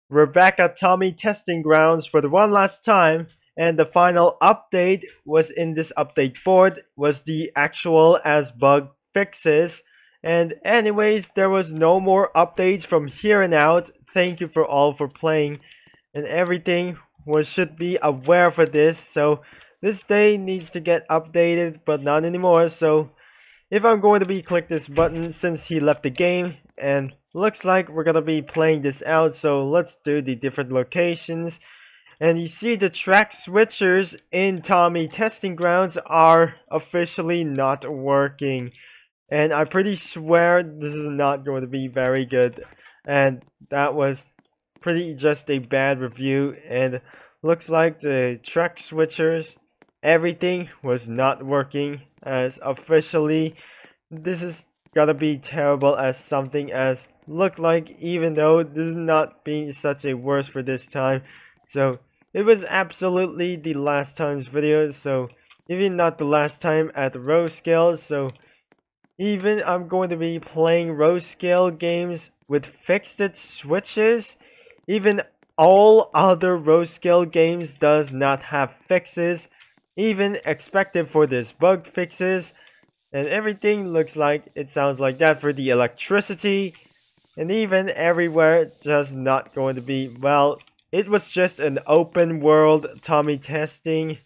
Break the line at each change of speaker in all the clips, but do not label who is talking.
We're back at Tomy Testing Grounds for the one last time, and the final update was in this update board was the actual as bug fixes. And anyways, there was no more updates from here and out. Thank you for all for playing, and everything was should be aware for this. So this day needs to get updated, but not anymore. So if I'm going to be click this button since he left the game, and looks like we're gonna be playing this out, so let's do the different locations. And you see the track switchers in Tomy Testing Grounds are officially not working, and I pretty swear this is not going to be very good, and that was pretty just a bad review. And looks like the track switchers, everything was not working as officially. This is gotta be terrible as something as look like, even though this is not being such a worse for this time. So it was absolutely the last time's video, so even not the last time at the row scale. So even I'm going to be playing row scale games with fixed switches. Even all other row scale games does not have fixes, even expected for this bug fixes. And everything looks like it sounds like that for the electricity, and even everywhere just not going to be well. It was just an open world Tomy testing.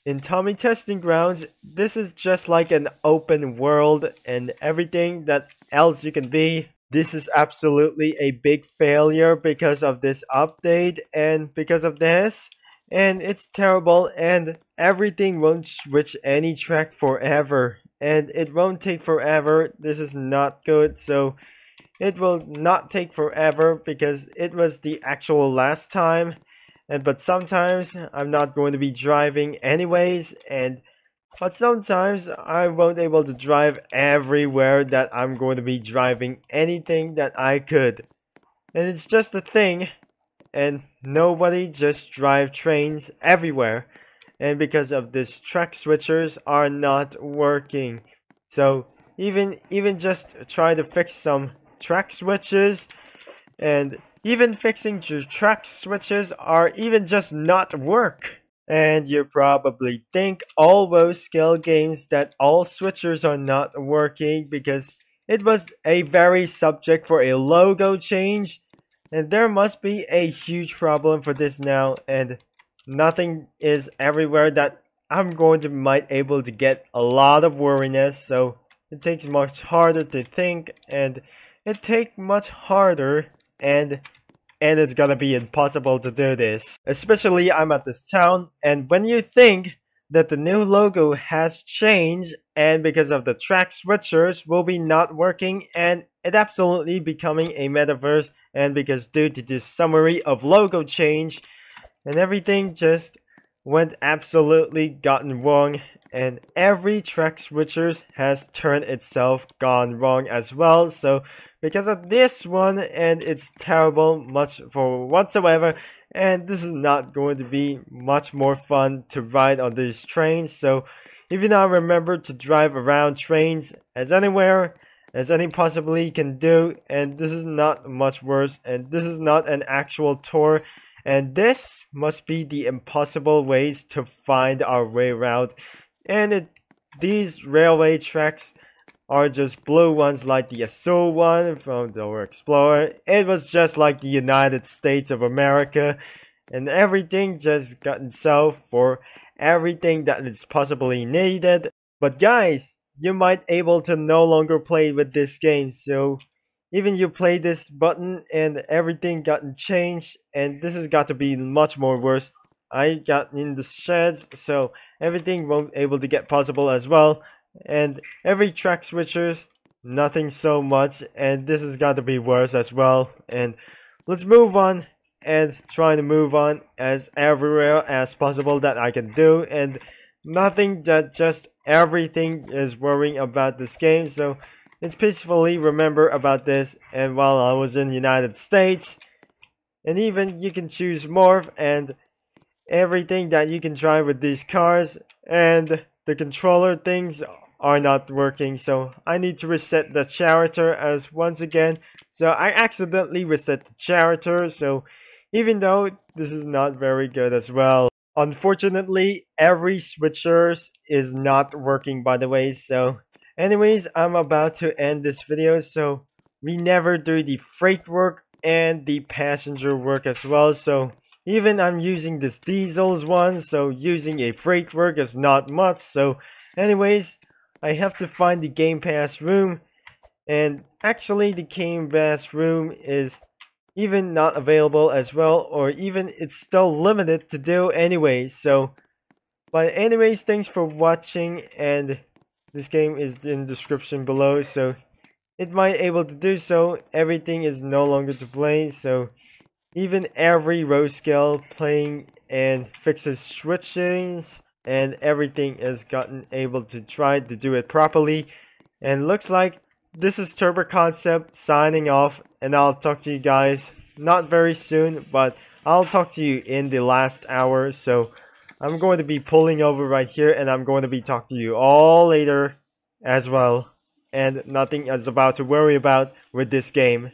In Tomy Testing Grounds, this is just like an open world, and everything that else you can be. This is absolutely a big failure because of this update and because of this. And it's terrible, and everything won't switch any track forever, and it won't take forever. This is not good, so it will not take forever because it was the actual last time. And but sometimes I'm not going to be driving anyways, but sometimes I won't able to drive everywhere that I'm going to be driving anything that I could. And it's just a thing, and nobody just drive trains everywhere, and because of this track switchers are not working. So even just try to fix some track switches, and even fixing your track switches are even just not work. And you probably think all those scale games that all switchers are not working because it was a very subject for a logo change. And there must be a huge problem for this now, and nothing is everywhere that I'm going to might able to get a lot of worriness. So it takes much harder to think, and it takes much harder, and it's gonna be impossible to do this. Especially I'm at this town, and when you think that the new logo has changed, and because of the track switchers will be not working, and it absolutely becoming a metaverse, and because due to this summary of logo change, and everything just went absolutely gotten wrong, and every track switchers has turned itself gone wrong as well. So because of this one, and it's terrible much for whatsoever, and this is not going to be much more fun to ride on these trains. So even I remember to drive around trains as anywhere as any possibly can do, and this is not much worse, and this is not an actual tour, and this must be the impossible ways to find our way around. And these railway tracks are just blue ones like the Azul one from the Explorer. It was just like the United States of America, and everything just gotten so for everything that is possibly needed. But guys, you might able to no longer play with this game, so even you play this button and everything gotten changed, and this has got to be much more worse. I got in the sheds, so everything won't able to get possible as well, and every track switchers nothing so much, and this has got to be worse as well. And let's move on and trying to move on as everywhere as possible that I can do, and nothing that just everything is worrying about this game. So it's peacefully remember about this. And while I was in the United States, and even you can choose morph and everything that you can try with these cars, and the controller things are not working, so I need to reset the character as once again. So I accidentally reset the character, so even though this is not very good as well. Unfortunately, every switchers is not working, by the way. So anyways, I'm about to end this video. So we never do the freight work and the passenger work as well. So even I'm using this diesels one, so using a freight work is not much. So anyways, I have to find the Game Pass room, and actually the Game Pass room is even not available as well, or even it's still limited to do anyway. So but anyways, thanks for watching, and this game is in the description below, so it might able to do so. Everything is no longer to play, so even every row scale playing and fixes switchings and everything is gotten able to try to do it properly. And looks like this is Turbo Concept signing off, and I'll talk to you guys not very soon, but I'll talk to you in the last hour. So I'm going to be pulling over right here, and I'm going to be talking to you all later as well. And nothing is about to worry about with this game.